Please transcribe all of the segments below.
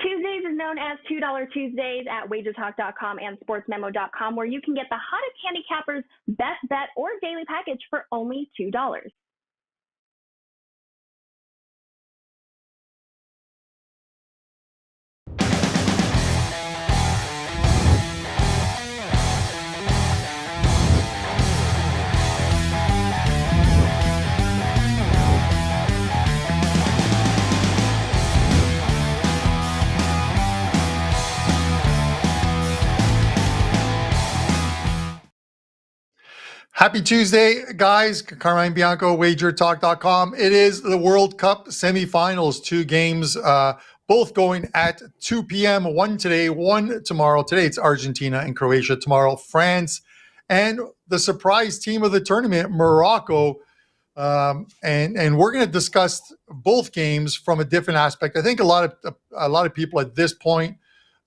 Tuesdays is known as $2 Tuesdays at WagerTalk.com and SportsMemo.com, where you can get the hottest handicappers' best bet or daily package for only $2. Happy Tuesday, guys. Carmine Bianco, WagerTalk.com. It is the World Cup semifinals, 2 games, both going at 2 p.m. One today, one tomorrow. Today it's Argentina and Croatia. Tomorrow, France and the surprise team of the tournament, Morocco. And we're going to discuss both games from a different aspect. I think a lot of people at this point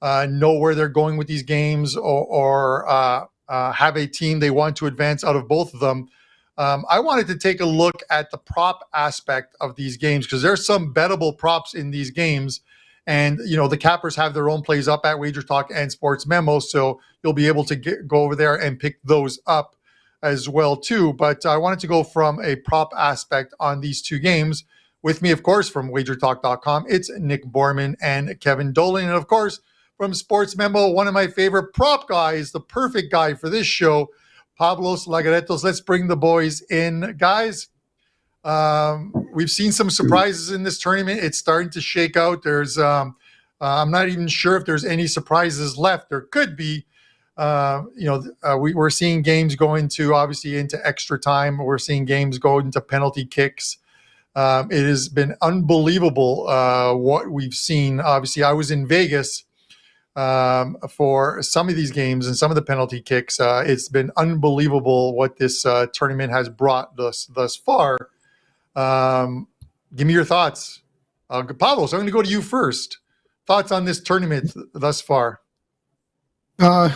know where they're going with these games, or have a team they want to advance out of both of them. I wanted to take a look at the prop aspect of these games, because there's some bettable props in these games. And, the cappers have their own plays up at WagerTalk and Sports Memo, so you'll be able to go over there and pick those up as well, too. But I wanted to go from a prop aspect on these 2 games. With me, of course, from WagerTalk.com, it's Nick Borrman and Kevin Dolan. And, of course, from Sports Memo, one of my favorite prop guys, the perfect guy for this show, Pavlos, Laguretos. Let's bring the boys in. Guys, we've seen some surprises in this tournament. It's starting to shake out. There's, I'm not even sure if there's any surprises left. There could be. We're seeing games go into extra time. We're seeing games go into penalty kicks. It has been unbelievable what we've seen. Obviously, I was in Vegas for some of these games and some of the penalty kicks. It's been unbelievable what this tournament has brought thus far. Give me your thoughts. Pavlos, I'm going to go to you first. Thoughts on this tournament thus far? I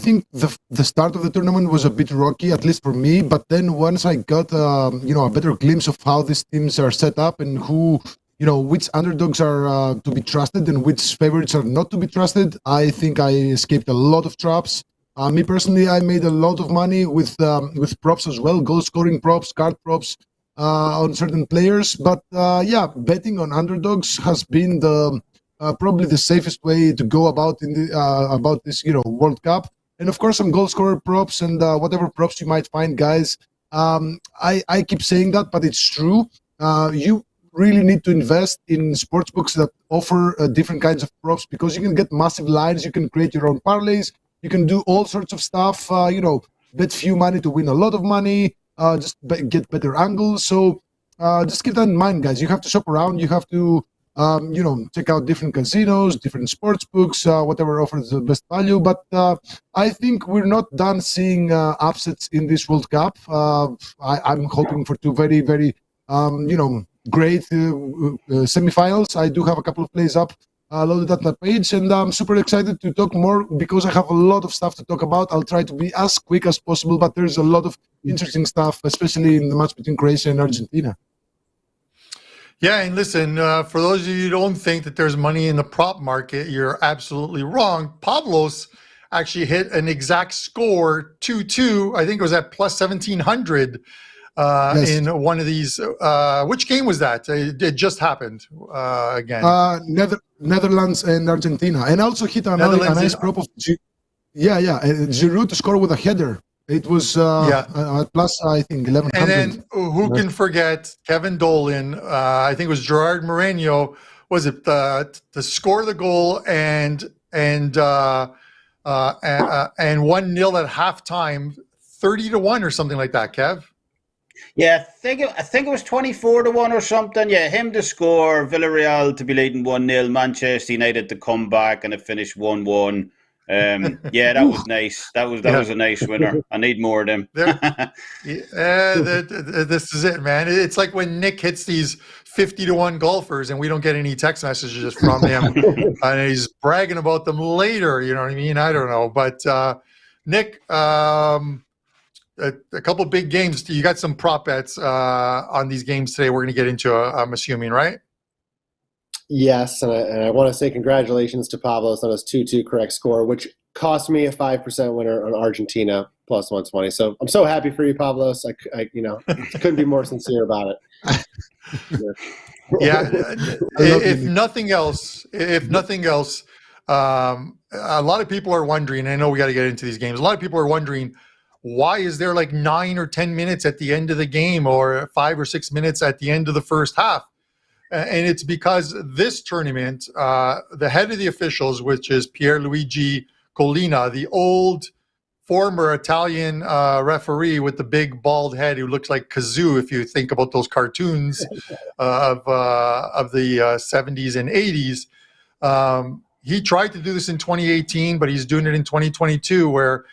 think the start of the tournament was a bit rocky, at least for me. But then once I got, a better glimpse of how these teams are set up and who, which underdogs are to be trusted and which favorites are not to be trusted, I think I escaped a lot of traps. Me personally, I made a lot of money with props as well, goal scoring props, card props on certain players. But betting on underdogs has been probably the safest way to go about about this World Cup. And of course, some goal scorer props and whatever props you might find, guys. I keep saying that, but it's true. You really need to invest in sportsbooks that offer different kinds of props, because you can get massive lines, you can create your own parlays, you can do all sorts of stuff. Bet few money to win a lot of money, get better angles. So just keep that in mind, guys. You have to shop around. You have to check out different casinos, different sports books, whatever offers the best value. But I think we're not done seeing upsets in this World Cup. I'm hoping for 2 very, very, great semifinals. I do have a couple of plays up loaded at that page, and I'm super excited to talk more because I have a lot of stuff to talk about. I'll try to be as quick as possible, but there's a lot of interesting stuff, especially in the match between Croatia and Argentina. Yeah, and listen, for those of you who don't think that there's money in the prop market, you're absolutely wrong. Pavlos actually hit an exact score, 2-2. I think it was at plus 1,700 Yes. in one of these. Which game was that? It just happened again. Netherlands and Argentina. And also hit a nice prop of Giroud to score with a header. It was plus, I think, 1,100. And then who can forget Kevin Dolan? I think it was Gerard Moreno. Was it to score the goal and 1-0 at halftime, 30-1 or something like that, Kev? Yeah, I think it was 24-1 or something. Yeah, him to score, Villarreal to be leading 1-0, Manchester United to come back, and it finished 1-1. Yeah, that was nice. That was a nice winner. I need more of them. This is it, man. It's like when Nick hits these 50-1 golfers and we don't get any text messages from him, and he's bragging about them later. You know what I mean? I don't know, but Nick, a couple big games. You got some prop bets on these games today. We're going to get into, I'm assuming, right? Yes, and I want to say congratulations to Pavlos on his 2-2 correct score, which cost me a 5% winner on Argentina plus 120. So I'm so happy for you, Pavlos. I couldn't be more sincere about it. Yeah. If nothing else, a lot of people are wondering. I know we got to get into these games. A lot of people are wondering, why is there like 9 or 10 minutes at the end of the game, or 5 or 6 minutes at the end of the first half? And it's because this tournament, the head of the officials, which is Pierluigi Collina, the old former Italian referee with the big bald head who looks like Kazoo, if you think about those cartoons of the 70s and 80s. He tried to do this in 2018, but he's doing it in 2022, where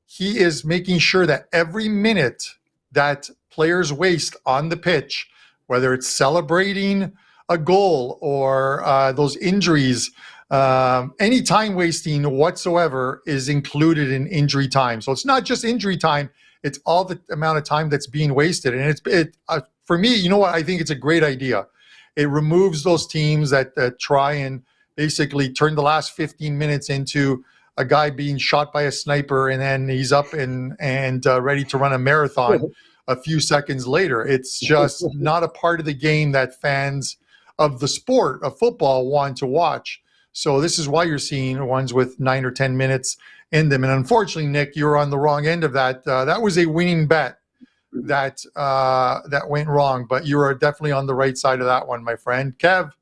he is making sure that every minute that players waste on the pitch, whether it's celebrating a goal or those injuries, any time wasting whatsoever is included in injury time. So it's not just injury time, it's all the amount of time that's being wasted. And for me, you know what, I think it's a great idea. It removes those teams that try and basically turn the last 15 minutes into a guy being shot by a sniper and then he's up and ready to run a marathon a few seconds later. It's just not a part of the game that fans of the sport of football want to watch. So this is why you're seeing ones with 9 or 10 minutes in them. And unfortunately, Nick, you're on the wrong end of that. That was a winning bet that went wrong, but you are definitely on the right side of that one, my friend. Kev,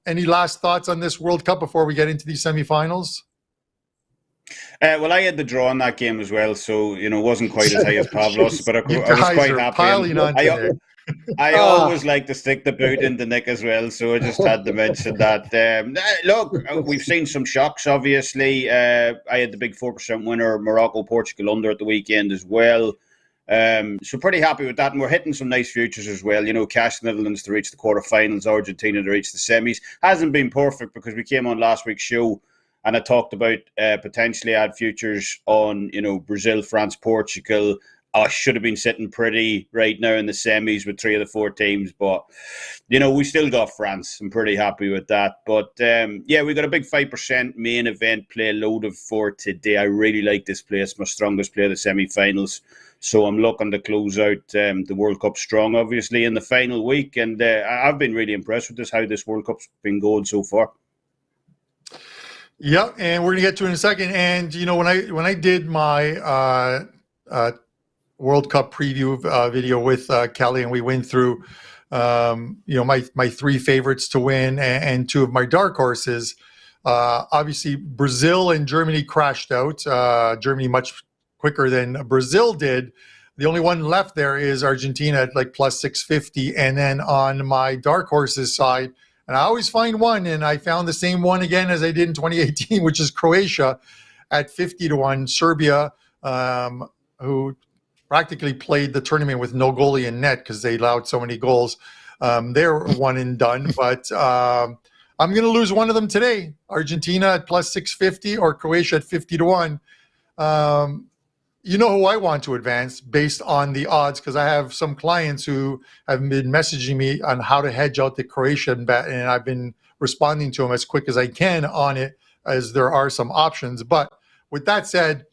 any last thoughts on this World Cup before we get into these semifinals? Well, I had the draw in that game as well, so it wasn't quite as high as Pavlos, but I was quite happy. Piling on today. I always like to stick the boot into Nick as well, so I just had to mention that. Look, we've seen some shocks, obviously. I had the big 4% winner, Morocco, Portugal under at the weekend as well. So pretty happy with that, and we're hitting some nice futures as well. Cash Netherlands to reach the quarterfinals, Argentina to reach the semis. Hasn't been perfect because we came on last week's show and I talked about potentially add futures on, Brazil, France, Portugal. I should have been sitting pretty right now in the semis with 3 of the 4 teams, but we still got France. I'm pretty happy with that. But we got a big 5% main event play loaded for today. I really like this play. It's my strongest play of the semi-finals. So I'm looking to close out the World Cup strong, obviously, in the final week. And I've been really impressed with how this World Cup's been going so far. Yeah, and we're gonna get to it in a second. And when I did my World Cup preview video with Kelly, and we went through my 3 favorites to win and 2 of my dark horses. Obviously, Brazil and Germany crashed out. Germany much quicker than Brazil did. The only one left there is Argentina at like plus 650. And then on my dark horses side, and I always find one, and I found the same one again as I did in 2018, which is Croatia at 50-1. Serbia, who practically played the tournament with no goalie in net because they allowed so many goals. They're one and done. But I'm going to lose one of them today. Argentina at plus 650 or Croatia at 50-1. You know who I want to advance based on the odds, because I have some clients who have been messaging me on how to hedge out the Croatian bet, and I've been responding to them as quick as I can on it, as there are some options. But with that said,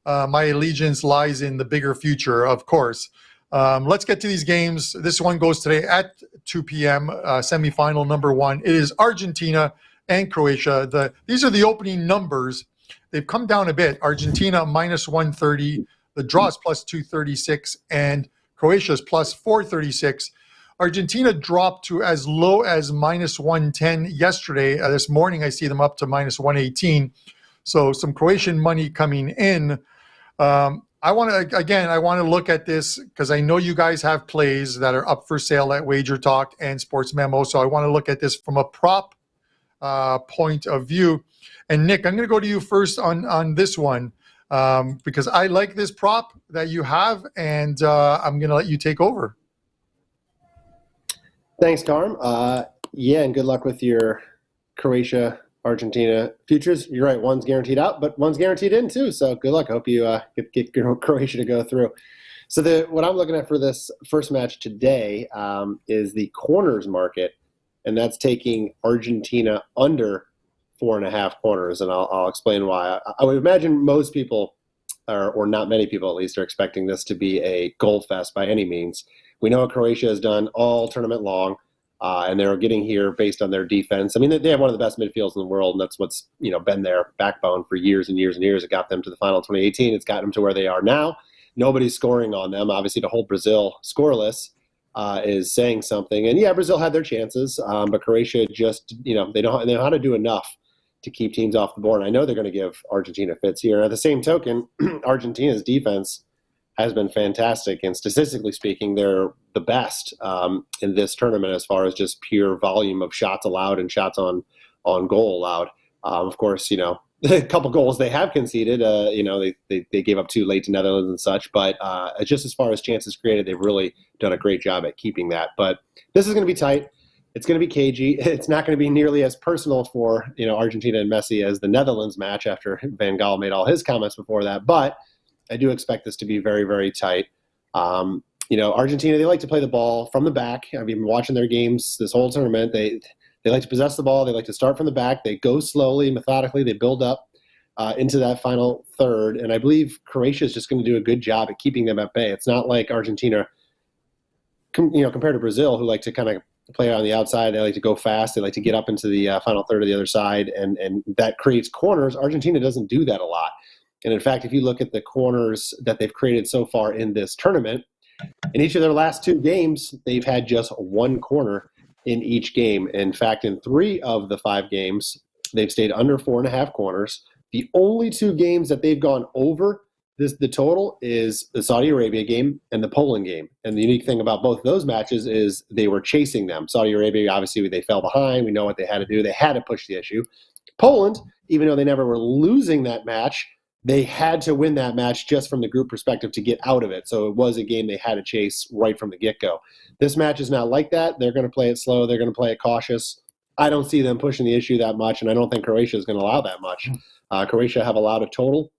my allegiance lies in the bigger future, of course. Let's get to these games. This one goes today at 2 p.m., semifinal number 1. It is Argentina and Croatia. These are the opening numbers. They've come down a bit. Argentina minus 130, the draw is plus 236, and Croatia is plus 436. Argentina dropped to as low as minus 110 yesterday. This morning, I see them up to minus 118. So some Croatian money coming in. I want to look at this because I know you guys have plays that are up for sale at WagerTalk and Sports Memo. So I want to look at this from a prop point of view. And Nick, I'm going to go to you first on this one because I like this prop that you have, and I'm going to let you take over. Thanks, Carm. And good luck with your Croatia Argentina futures. You're right. One's guaranteed out, but one's guaranteed in too. So good luck. I hope you get Croatia to go through. So what I'm looking at for this first match today is the corners market, and that's taking Argentina under 4.5 corners, and I'll explain why. I would imagine most people, or not many people at least, are expecting this to be a goal fest by any means. We know what Croatia has done all tournament long, and they're getting here based on their defense. I mean, they have one of the best midfields in the world, and that's what's been their backbone for years and years and years. It got them to the final 2018. It's gotten them to where they are now. Nobody's scoring on them. Obviously, to hold Brazil scoreless is saying something. And yeah, Brazil had their chances, but Croatia just they know how to do enough to keep teams off the board. And I know they're going to give Argentina fits here. At the same token, Argentina's defense has been fantastic, and statistically speaking, they're the best in this tournament as far as just pure volume of shots allowed and shots on goal allowed. Of course, a couple goals they have conceded. They gave up 2 late to Netherlands and such, but just as far as chances created, they've really done a great job at keeping that. But this is going to be tight. It's going to be cagey. It's not going to be nearly as personal for Argentina and Messi as the Netherlands match after Van Gaal made all his comments before that. But I do expect this to be very, very tight. Argentina, they like to play the ball from the back. I've been watching their games this whole tournament. They like to possess the ball. They like to start from the back. They go slowly, methodically. They build up into that final third. And I believe Croatia is just going to do a good job at keeping them at bay. It's not like Argentina, compared to Brazil, who like to kind of play on the outside. They like to go fast. They like to get up into the final third of the other side, and that creates corners. Argentina doesn't do that a lot. And in fact, if you look at the corners that they've created so far in this tournament, in each of their last 2 games, they've had just 1 corner in each game. In fact, in 3 of the 5 games, they've stayed under 4.5 corners. The only 2 games that they've gone over the total is the Saudi Arabia game and the Poland game. And the unique thing about both of those matches is they were chasing them. Saudi Arabia, obviously, they fell behind. We know what they had to do. They had to push the issue. Poland, even though they never were losing that match, they had to win that match just from the group perspective to get out of it. So it was a game they had to chase right from the get-go. This match is not like that. They're going to play it slow. They're going to play it cautious. I don't see them pushing the issue that much, and I don't think Croatia is going to allow that much. Croatia have allowed a total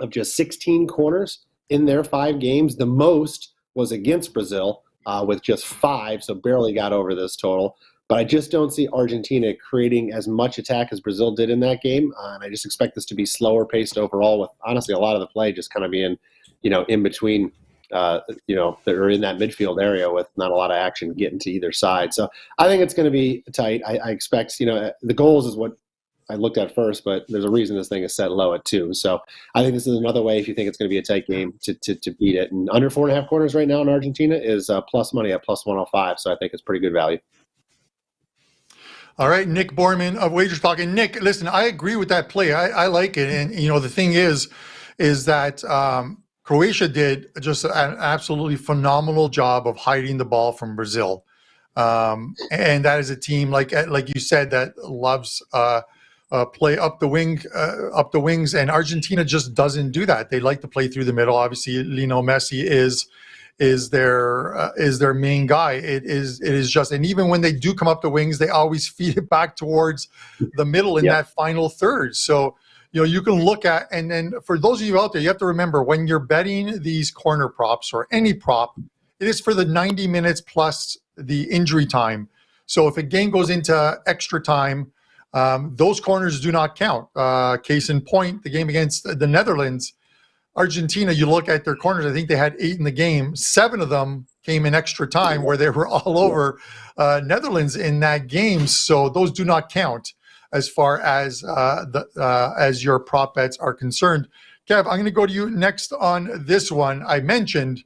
of just 16 corners in their 5 games. The most was against Brazil with just 5, so barely got over this total. But I just don't see Argentina creating as much attack as Brazil did in that game. And I just expect this to be slower paced overall, with honestly a lot of the play just kind of being, in between, or in that midfield area with not a lot of action getting to either side. So I think it's going to be tight. I expect, the goals is what I looked at first, but there's a reason this thing is set low at 2. So I think this is another way, if you think it's going to be a tight game, to beat it. And under 4.5 corners right now in Argentina is plus money at plus 105. So I think it's pretty good value. All right, Nick Borrman of WagerTalk. And Nick, listen, I agree with that play. I like it. And, the thing is that Croatia did just an absolutely phenomenal job of hiding the ball from Brazil. And that is a team, like you said, that loves play up the wings, and Argentina just doesn't do that. They like to play through the middle. Obviously, Lionel Messi is their main guy. It is just, and even when they do come up the wings, they always feed it back towards the middle in that final third. So you can look at, and then for those of you out there, you have to remember when you're betting these corner props or any prop, it is for the 90 minutes plus the injury time. So if a game goes into extra time, those corners do not count. Case in point, the game against the Netherlands, Argentina, you look at their corners, I think they had 8 in the game. 7 of them came in extra time where they were all over Netherlands in that game. So those do not count as far as as your prop bets are concerned. Kev, I'm going to go to you next on this one. I mentioned,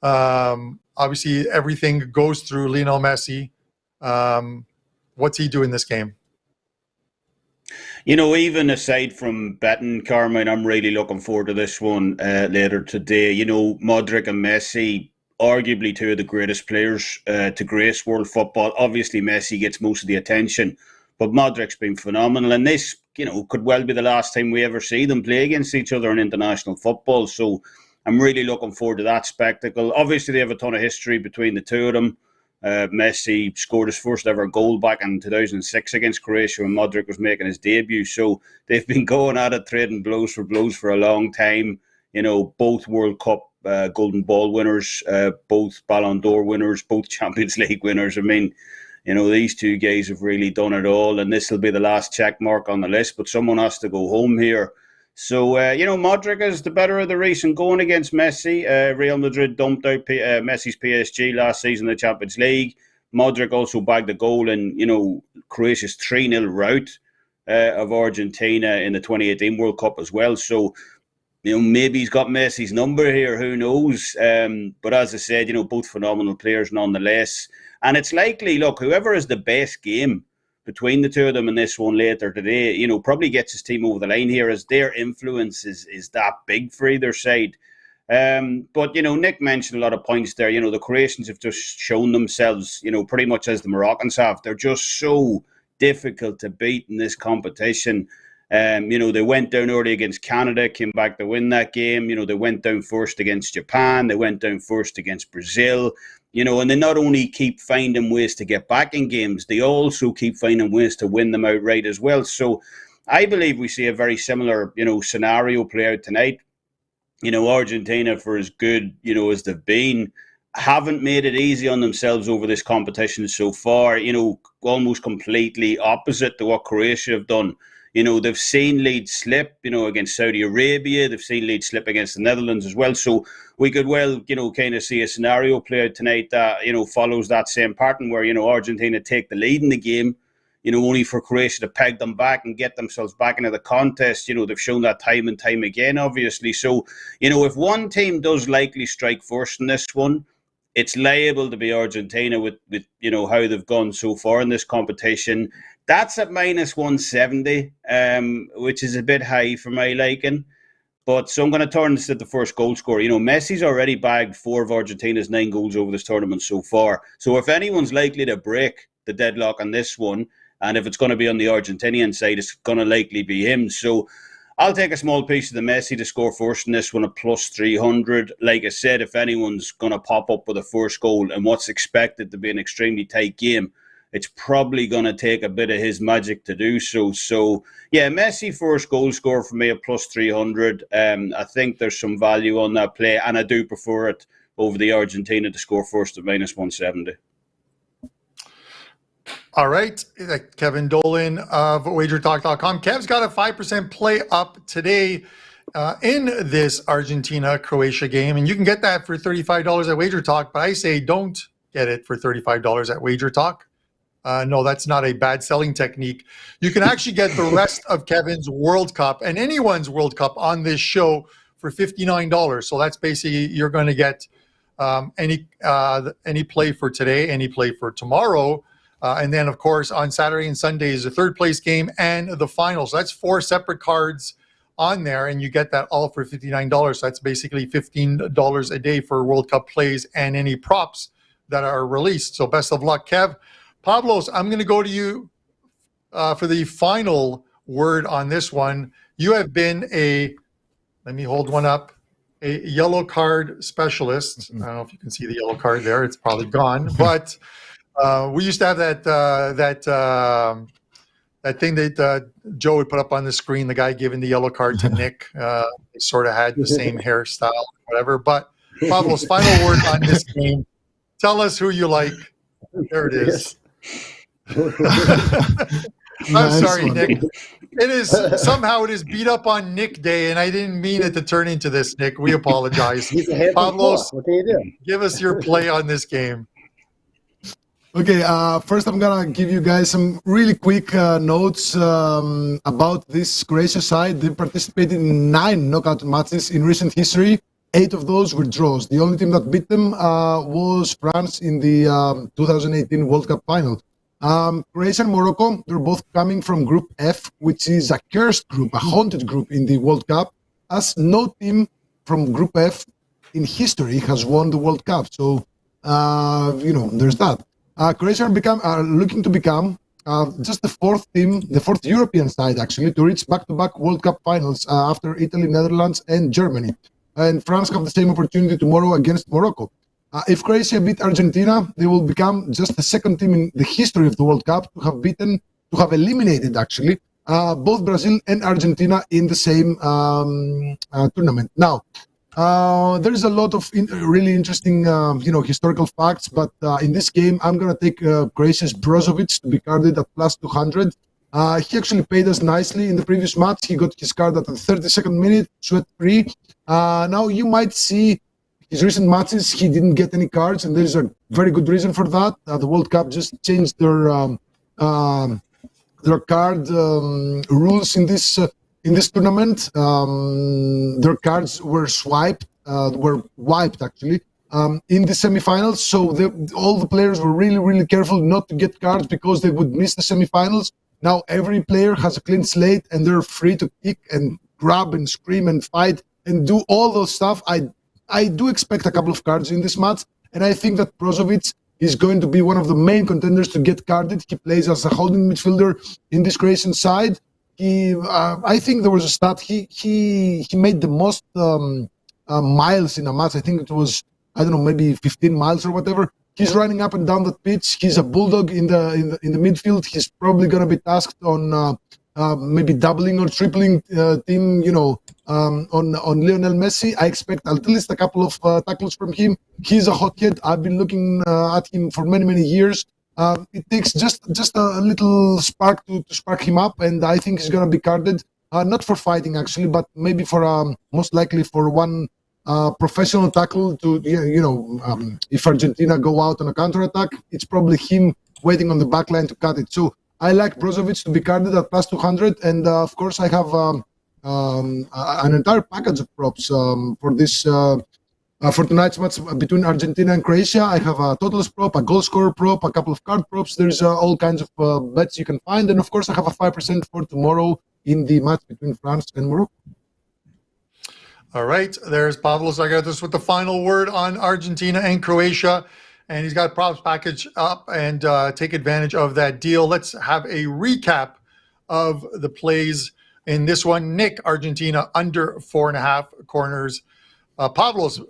obviously, everything goes through Lionel Messi. What's he doing this game? Even aside from betting, Carmine, I'm really looking forward to this one later today. Modric and Messi, arguably 2 of the greatest players to grace world football. Obviously, Messi gets most of the attention, but Modric's been phenomenal. And this, could well be the last time we ever see them play against each other in international football. So I'm really looking forward to that spectacle. Obviously, they have a ton of history between the 2 of them. Messi scored his first ever goal back in 2006 against Croatia when Modric was making his debut. So they've been going at it, trading blows for a long time. You know, both World Cup Golden Ball winners, both Ballon d'Or winners, both Champions League winners. I mean, you know, these two guys have really done it all, and this will be the last check mark on the list, but someone has to go home here. So, you know, Modric is the better of the recent going against Messi. Real Madrid dumped out Messi's PSG last season in the Champions League. Modric also bagged a goal in, you know, Croatia's 3-0 rout of Argentina in the 2018 World Cup as well. So, you know, maybe he's got Messi's number here, who knows? But as I said, you know, both phenomenal players nonetheless. And it's likely, look, whoever is the best game between the two of them in this one later today, you know, probably gets his team over the line here, as their influence is that big for either side. But, you know, Nick mentioned a lot of points there. You know, the Croatians have just shown themselves, you know, pretty much as the Moroccans have. They're just so difficult to beat in this competition. You know, they went down early against Canada, came back to win that game. You know, they went down first against Japan. They went down first against Brazil. You know, and they not only keep finding ways to get back in games, they also keep finding ways to win them outright as well. So I believe we see a very similar, you know, scenario play out tonight. You know, Argentina, for as good, you know, as they've been, haven't made it easy on themselves over this competition so far, you know, almost completely opposite to what Croatia have done. You know, they've seen leads slip, you know, against Saudi Arabia. They've seen leads slip against the Netherlands as well. So we could well, you know, kind of see a scenario play out tonight that, you know, follows that same pattern where, you know, Argentina take the lead in the game, you know, only for Croatia to peg them back and get themselves back into the contest. You know, they've shown that time and time again, obviously. So, you know, if one team does likely strike first in this one, it's liable to be Argentina with you know, how they've gone so far in this competition. That's at minus 170, which is a bit high for my liking. But so I'm going to turn this at the first goal scorer. You know, Messi's already bagged 4 of Argentina's 9 goals over this tournament so far. So if anyone's likely to break the deadlock on this one, and if it's going to be on the Argentinian side, it's going to likely be him. So I'll take a small piece of the Messi to score first in this one at plus 300. Like I said, if anyone's going to pop up with a first goal and what's expected to be an extremely tight game, it's probably going to take a bit of his magic to do so. So, yeah, Messi first goal scorer for me at plus 300. I think there's some value on that play, and I do prefer it over the Argentina to score first at minus 170. All right, Kevin Dolan of WagerTalk.com. Kev's got a 5% play up today in this Argentina-Croatia game, and you can get that for $35 at WagerTalk, but I say don't get it for $35 at WagerTalk. No, that's not a bad selling technique. You can actually get the rest of Kevin's World Cup and anyone's World Cup on this show for $59. So that's basically, you're going to get any play for today, any play for tomorrow. And then, of course, on Saturday and Sunday is the third place game and the final. So that's 4 separate cards on there, and you get that all for $59. So that's basically $15 a day for World Cup plays and any props that are released. So best of luck, Kev. Pavlos, I'm going to go to you for the final word on this one. You have been let me hold one up, a yellow card specialist. I don't know if you can see the yellow card there. It's probably gone. But we used to have that thing that Joe would put up on the screen, the guy giving the yellow card to Nick. They sort of had the same hairstyle, whatever. But Pavlos, final word on this game. Tell us who you like. There it is. I'm sorry, Nick. It is somehow it is beat up on Nick Day, and I didn't mean it to turn into this, Nick. We apologize. Pavlos, what can you do? Give us your play on this game. Okay, first I'm gonna give you guys some really quick notes about this Croatia side. They participated in 9 knockout matches in recent history. 8 of those were draws. The only team that beat them was France in the 2018 World Cup final. Croatia and Morocco, they're both coming from Group F, which is a cursed group, a haunted group in the World Cup, as no team from Group F in history has won the World Cup. So, you know, there's that. Croatia are looking to become just the 4th team, the 4th European side, actually, to reach back-to-back World Cup finals after Italy, Netherlands, and Germany. And France have the same opportunity tomorrow against Morocco. If Croatia beat Argentina, they will become just the second team in the history of the World Cup to have eliminated actually both Brazil and Argentina in the same tournament. Now, there's a lot of really interesting, historical facts, but in this game, I'm going to take Croatia's Brozovic to be carded at plus 200. He actually paid us nicely in the previous match. He got his card at the 32nd minute, sweat free. Now, you might see his recent matches, he didn't get any cards, and there's a very good reason for that. The World Cup just changed their card rules in this tournament. Their cards were wiped actually in the semifinals. So all the players were really, really careful not to get cards because they would miss the semifinals. Now every player has a clean slate and they're free to kick and grab and scream and fight and do all those stuff. I do expect a couple of cards in this match, and I think that Brozovic is going to be one of the main contenders to get carded. He plays as a holding midfielder in this Croatian side. I think there was a stat. He made the most miles in a match. I think it was, I don't know, maybe 15 miles or whatever. He's running up and down the pitch. He's a bulldog in the midfield. He's probably going to be tasked on maybe doubling or tripling team, on Lionel Messi. I expect at least a couple of tackles from him. He's a hothead. I've been looking at him for many, many years. It takes just a little spark to spark him up, and I think he's going to be carded, not for fighting actually, but maybe for most likely for one professional tackle to, if Argentina go out on a counterattack, it's probably him waiting on the back line to cut it. So I like Brozovic to be carded at plus 200, and of course I have an entire package of props for this for tonight's match between Argentina and Croatia. I have a totals prop, a goal scorer prop, a couple of card props. There's all kinds of bets you can find, and of course I have a 5% for tomorrow in the match between France and Morocco. All right, there's Pavlos Laguretos with the final word on Argentina and Croatia. And he's got props package up, and take advantage of that deal. Let's have a recap of the plays in this one. Nick, Argentina under 4.5 corners. Pavlos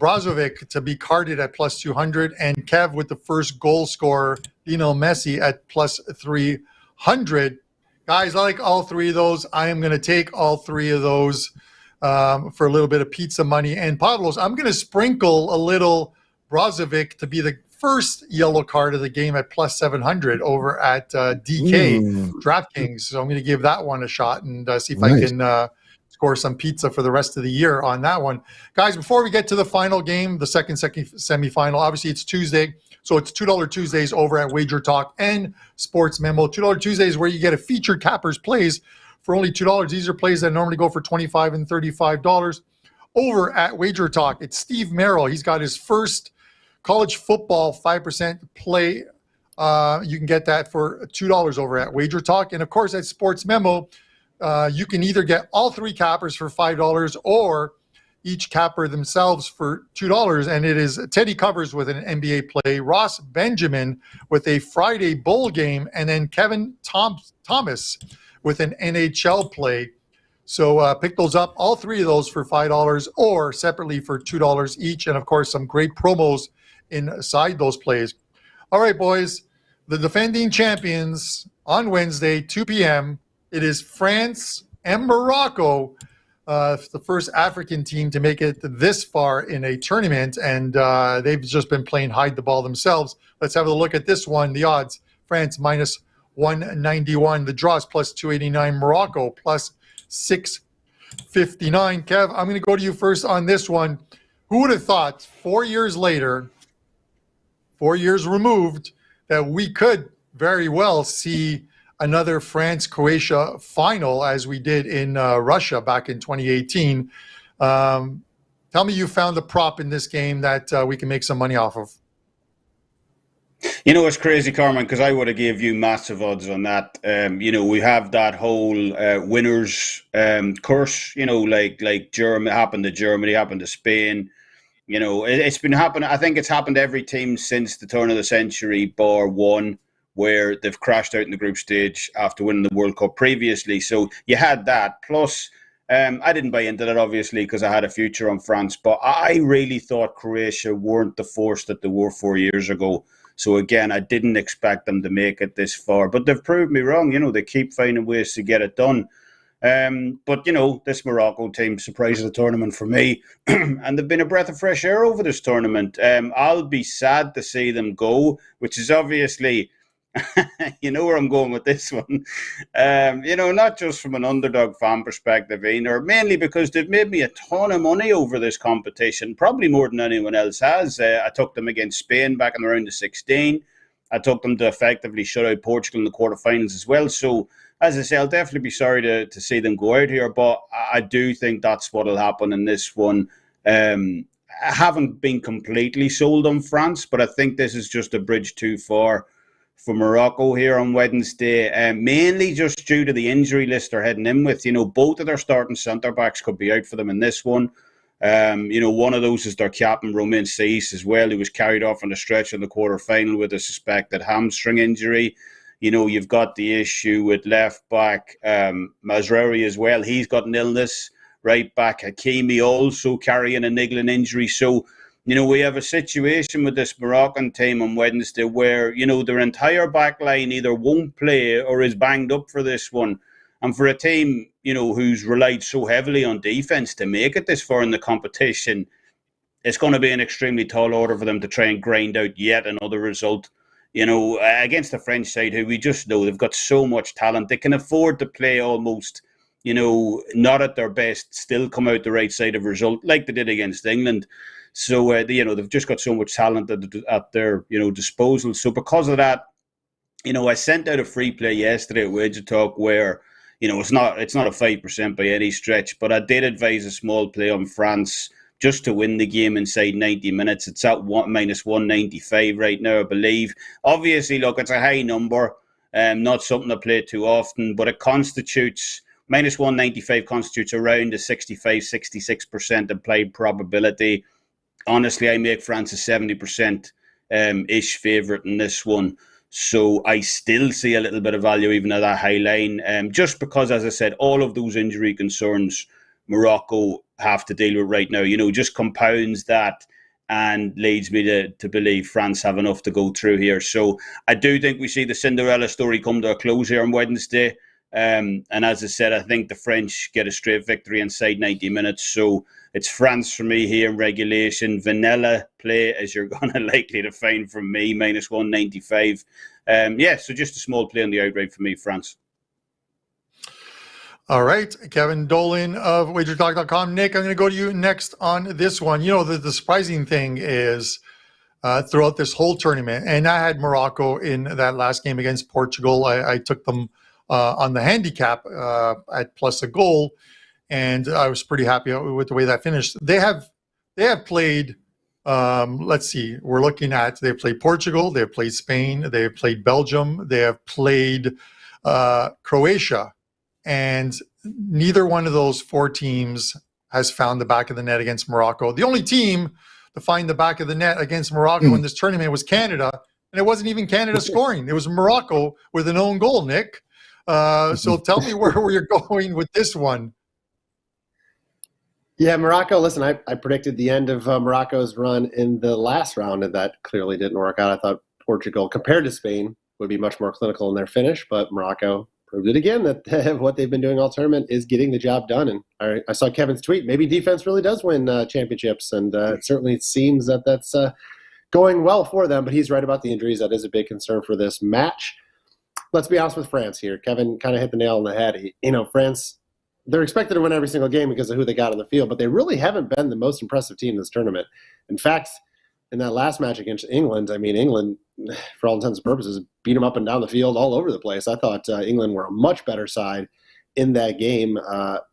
Brozovic to be carded at plus 200, and Kev with the first goal scorer, Lionel Messi at plus 300. Guys, I like all three of those. I am going to take all three of those for a little bit of pizza money. And Pavlos, I'm going to sprinkle a little Brozovic to be the first yellow card of the game at plus 700 over at DK DraftKings. So I'm going to give that one a shot and see if I can score some pizza for the rest of the year on that one. Guys, before we get to the final game, the second semifinal, obviously it's Tuesday. So it's $2 Tuesdays over at WagerTalk and Sports Memo. $2 Tuesdays where you get a featured cappers plays for only $2. These are plays that normally go for $25 and $35. Over at WagerTalk, it's Steve Merrill. He's got his first college football 5% play. You can get that for $2 over at WagerTalk. And of course, at Sports Memo, you can either get all three cappers for $5 or each capper themselves for $2. And it is Teddy Covers with an NBA play, Ross Benjamin with a Friday bowl game, and then Kevin Thomas with an NHL play. So pick those up, all three of those for $5 or separately for $2 each. And of course, some great promos inside those plays. All right, boys, the defending champions on Wednesday, 2 p.m. It is France and Morocco, the first African team to make it this far in a tournament. And they've just been playing hide the ball themselves. Let's have a look at this one. The odds, France minus 191. The draws plus 289. Morocco plus 659. Kev, I'm going to go to you first on this one. Who would have thought 4 years later, 4 years removed, that we could very well see another France-Croatia final as we did in Russia back in 2018. Tell me you found the prop in this game that we can make some money off of. You know, it's crazy, Carmine, because I would have gave you massive odds on that. We have that whole winners curse, like Germany, happened to Germany, happened to Spain. It's been happening. I think it's happened to every team since the turn of the century, bar one, where they've crashed out in the group stage after winning the World Cup previously. So you had that. Plus, I didn't buy into that, obviously, because I had a future on France, but I really thought Croatia weren't the force that they were 4 years ago. So again, I didn't expect them to make it this far, but they've proved me wrong. They keep finding ways to get it done. But this Morocco team surprised the tournament for me, and they've been a breath of fresh air over this tournament. I'll be sad to see them go, which is obviously, you know where I'm going with this one. Not just from an underdog fan perspective, or mainly because they've made me a ton of money over this competition, probably more than anyone else has. I took them against Spain back in the round of 16. I took them to effectively shut out Portugal in the quarterfinals as well. So, as I say, I'll definitely be sorry to see them go out here, but I do think that's what will happen in this one. I haven't been completely sold on France, but I think this is just a bridge too far for Morocco here on Wednesday, mainly just due to the injury list they're heading in with. Both of their starting centre-backs could be out for them in this one. One of those is their captain, Romain Saiss, as well, who was carried off on the stretch in the quarter-final with a suspected hamstring injury. You've got the issue with left-back Mazraoui as well. He's got an illness. Right back, Hakimi also carrying a niggling injury. So, we have a situation with this Moroccan team on Wednesday where, their entire back line either won't play or is banged up for this one. And for a team, who's relied so heavily on defence to make it this far in the competition, it's going to be an extremely tall order for them to try and grind out yet another result. Against the French side, who we just know they've got so much talent. They can afford to play almost, not at their best, still come out the right side of a result like they did against England. So, they've just got so much talent at their, disposal. So because of that, I sent out a free play yesterday at WagerTalk where, it's not a 5% by any stretch, but I did advise a small play on France just to win the game inside 90 minutes. It's at minus 195 right now, I believe. Obviously, look, it's a high number, not something I play too often, but it constitutes, minus 195 constitutes around a 65-66% implied probability. Honestly, I make France a 70% ish favourite in this one. So I still see a little bit of value even at that high line. Just because, as I said, all of those injury concerns Morocco have to deal with right now, just compounds that and leads me to believe France have enough to go through here. So I do think we see the Cinderella story come to a close here on Wednesday. And as I said, I think the French get a straight victory inside 90 minutes. So it's France for me here in regulation. Vanilla play, as you're going to likely to find from me, minus 195. So just a small play on the outright for me, France. All right, Kevin Dolan of WagerTalk.com. Nick, I'm going to go to you next on this one. The surprising thing is throughout this whole tournament, and I had Morocco in that last game against Portugal. I took them on the handicap at plus a goal, and I was pretty happy with the way that finished. They have played, let's see, they've played Portugal, they've played Spain, they've played Belgium, they have played Croatia. And neither one of those four teams has found the back of the net against Morocco. The only team to find the back of the net against Morocco in this tournament was Canada. And it wasn't even Canada scoring. It was Morocco with an own goal, Nick. So tell me where you're going with this one. Yeah, Morocco, listen, I predicted the end of Morocco's run in the last round, and that clearly didn't work out. I thought Portugal, compared to Spain, would be much more clinical in their finish, but Morocco proved it again that what they've been doing all tournament is getting the job done. And I saw Kevin's tweet. Maybe defense really does win championships, and it certainly seems that that's going well for them. But he's right about the injuries. That is a big concern for this match. Let's be honest with France here. Kevin kind of hit the nail on the head. France, they're expected to win every single game because of who they got on the field, but they really haven't been the most impressive team in this tournament. In fact, in that last match against England, England, for all intents and purposes, beat them up and down the field all over the place. I thought England were a much better side in that game.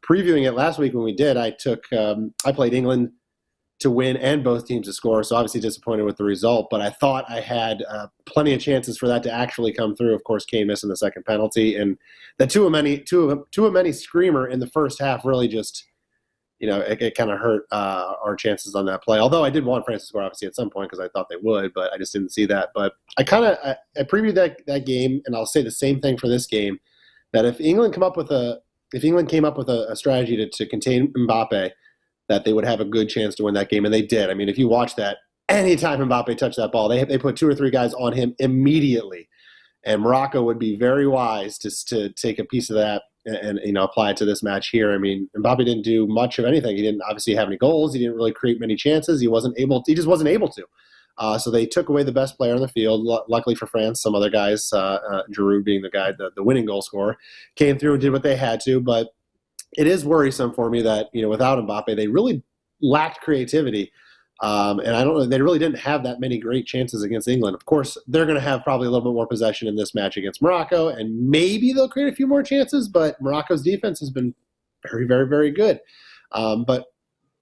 Previewing it last week when we did, I played England to win and both teams to score, so obviously disappointed with the result, but I thought I had plenty of chances for that to actually come through. Of course, Kane missing the second penalty, and the two of many screamer in the first half really just, it kind of hurt our chances on that play. Although I did want France to score, obviously, at some point because I thought they would, but I just didn't see that. But I previewed that game, and I'll say the same thing for this game, that if England come up with a if England came up with a strategy to contain Mbappe, that they would have a good chance to win that game, and they did. I mean, if you watch that, anytime Mbappe touched that ball, they put 2 or 3 guys on him immediately, and Morocco would be very wise to take a piece of that and apply it to this match here. I mean, Mbappe didn't do much of anything. He didn't obviously have any goals. He didn't really create many chances. He just wasn't able to. So they took away the best player on the field. Luckily for France, some other guys, Giroud being the guy, the winning goal scorer, came through and did what they had to. But it is worrisome for me that without Mbappe, they really lacked creativity. And I don't know, they really didn't have that many great chances against England. Of course, they're going to have probably a little bit more possession in this match against Morocco, and maybe they'll create a few more chances, but Morocco's defense has been very, very, very good. But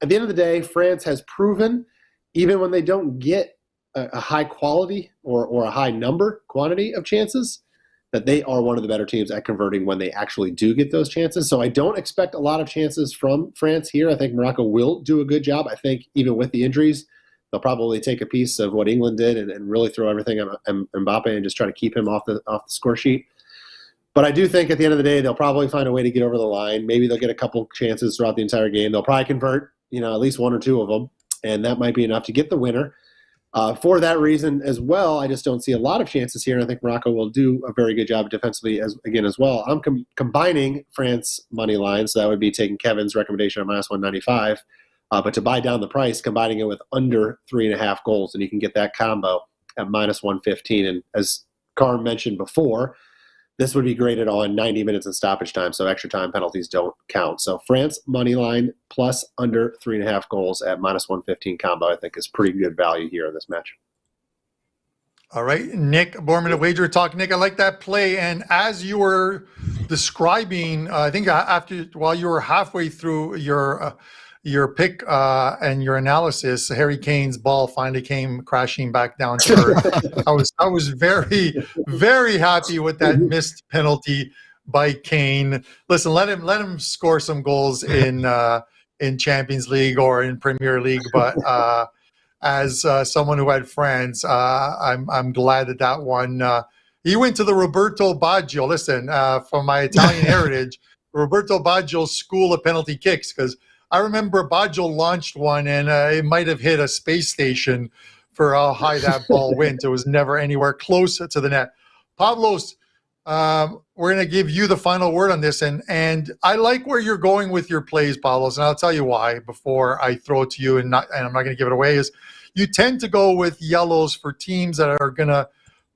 at the end of the day, France has proven, even when they don't get a high quality or a high quantity of chances, that they are one of the better teams at converting when they actually do get those chances. So I don't expect a lot of chances from France here. I think Morocco will do a good job. I think even with the injuries, they'll probably take a piece of what England did and really throw everything on Mbappe and just try to keep him off the score sheet. But I do think at the end of the day, they'll probably find a way to get over the line. Maybe they'll get a couple chances throughout the entire game. They'll probably convert, at least 1 or 2 of them, and that might be enough to get the winner. For that reason as well, I just don't see a lot of chances here, and I think Morocco will do a very good job defensively as well. I'm combining France money line, so that would be taking Kevin's recommendation of -195, but to buy down the price, combining it with under 3.5 goals, and you can get that combo at -115. And as Carm mentioned before, this would be graded on 90 minutes in stoppage time, so extra time penalties don't count. So France money line plus under 3.5 goals at -115 combo, I think, is pretty good value here in this match. All right, Nick Borrman of Wager Talk. Nick, I like that play. And as you were describing, I think while you were halfway through your pick and your analysis, Harry Kane's ball finally came crashing back down to earth. I was very, very happy with that missed penalty by Kane. Listen, let him score some goals in Champions League or in Premier League, but as someone who had France, I'm glad that one. He went to the Roberto Baggio. Listen, from my Italian heritage, Roberto Baggio's school of penalty kicks, because I remember Baggio launched one, and it might have hit a space station for how high that ball went. It was never anywhere close to the net. Pavlos, we're going to give you the final word on this, and I like where you're going with your plays, Pavlos, and I'll tell you why before I throw it to you, and I'm not going to give it away, is you tend to go with yellows for teams that are going to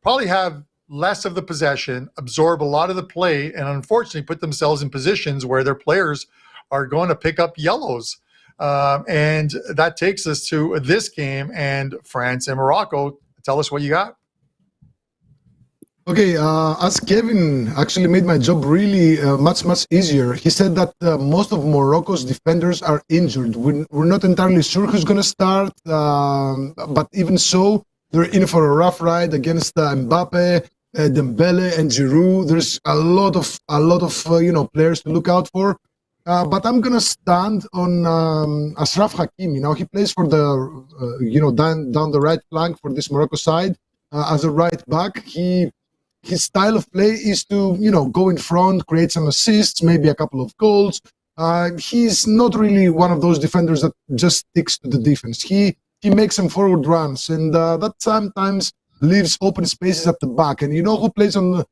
probably have less of the possession, absorb a lot of the play, and unfortunately put themselves in positions where their players are going to pick up yellows. And that takes us to this game and France and Morocco. Tell us what you got. Okay, as Kevin actually made my job really much easier. He said that most of Morocco's defenders are injured. We're not entirely sure who's going to start, but even so, they're in for a rough ride against Mbappe, Dembele, and Giroud. There's a lot of players to look out for. But I'm gonna stand on Achraf Hakimi. Now he plays for the down the right flank for this Morocco side as a right back. His style of play is to go in front, create some assists, maybe a couple of goals. He's not really one of those defenders that just sticks to the defense. He makes some forward runs, and that sometimes leaves open spaces at the back. And you know who plays on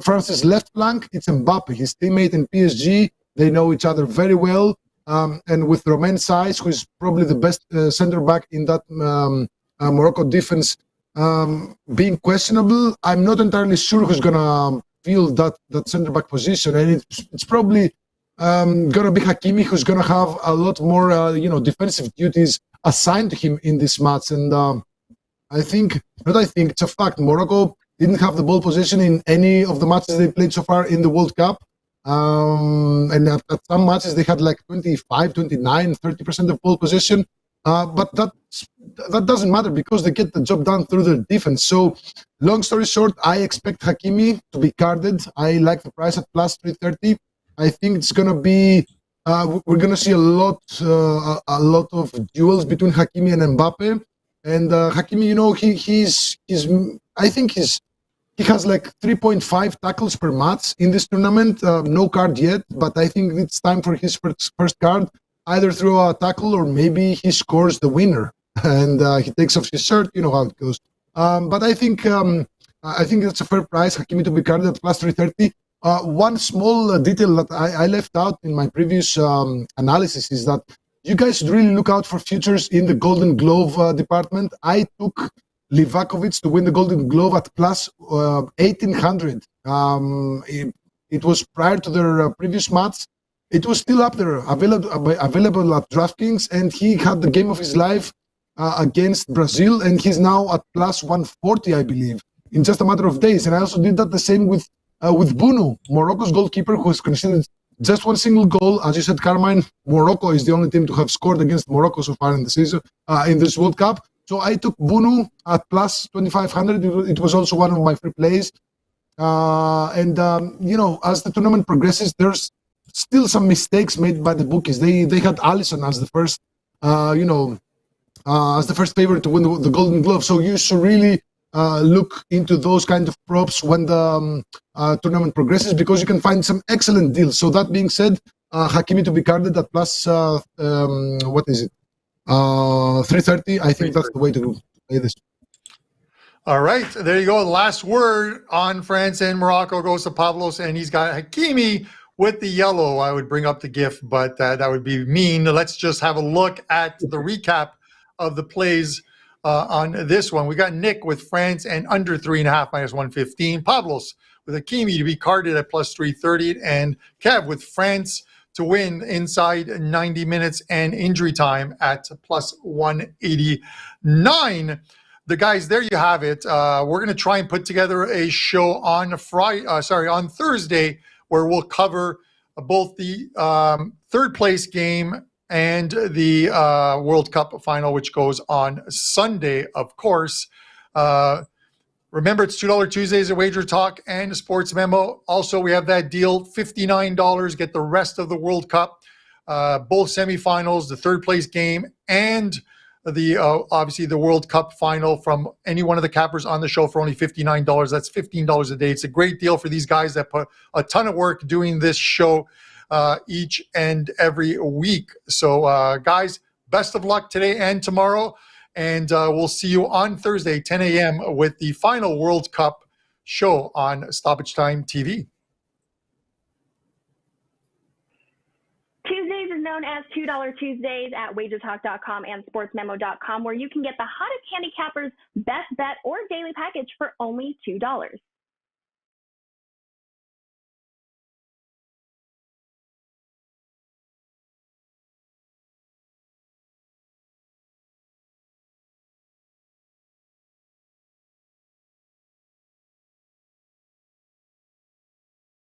France's left flank? It's Mbappe, his teammate in PSG. They know each other very well, and with Romain Saiss, who is probably the best center back in that Morocco defense, being questionable, I'm not entirely sure who's gonna fill that center back position, and it's probably gonna be Hakimi, who's gonna have a lot more defensive duties assigned to him in this match. And it's a fact. Morocco didn't have the ball position in any of the matches they played so far in the World Cup. And at some matches they had like 25, 29, 30% of ball possession. But that doesn't matter because they get the job done through their defense. So, long story short, I expect Hakimi to be carded. I like the price at plus 330. I think it's gonna be we're gonna see a lot of duels between Hakimi and Mbappe. And Hakimi, I think he's He has like 3.5 tackles per match in this tournament. No card yet, but I think it's time for his first card. Either through a tackle or maybe he scores the winner and he takes off his shirt. You know how it goes. But I think that's a fair price. Hakimi to be carded at plus 330. One small detail that I left out in my previous analysis is that you guys should really look out for futures in the Golden Glove department. I took Livakovic to win the Golden Glove at plus 1800. It was prior to their previous match. It was still up there, available at DraftKings, and he had the game of his life against Brazil, and he's now at plus 140, I believe, in just a matter of days. And I also did that the same with Bunu, Morocco's goalkeeper, who has conceded just one single goal. As you said, Carmine, Morocco is the only team to have scored against Morocco so far in the season, in this World Cup. So I took Bunu at plus 2,500. It was also one of my free plays. You know, as the tournament progresses, there's still some mistakes made by the bookies. They had Alisson as the first, as the first favorite to win the Golden Glove. So you should really look into those kind of props when the tournament progresses, because you can find some excellent deals. So that being said, Hakimi to be carded at plus, what is it? 330. I think that's the way to play this. All right, there you go. The last word on France and Morocco goes to Pavlos, and he's got Hakimi with the yellow. I would bring up the GIF, but that would be mean. Let's just have a look at the recap of the plays on this one. We got Nick with France and under 3.5 minus 115. Pavlos with Hakimi to be carded at plus 330, and Kev with France to win inside 90 minutes and injury time at plus 189. The guys, there you have it. We're going to try and put together a show on on Thursday, where we'll cover both the third place game and the World Cup final, which goes on Sunday, of course. Remember, it's $2 Tuesdays at Wager Talk and Sports Memo. Also, we have that deal, $59. Get the rest of the World Cup, both semifinals, the third place game, and the obviously the World Cup final from any one of the cappers on the show for only $59. That's $15 a day. It's a great deal for these guys that put a ton of work doing this show each and every week. So, guys, best of luck today and tomorrow. And we'll see you on Thursday, 10 a.m. with the final World Cup show on Stoppage Time TV. Tuesdays is known as $2 Tuesdays at WagerTalk.com and SportsMemo.com, where you can get the hottest handicappers, best bet, or daily package for only $2.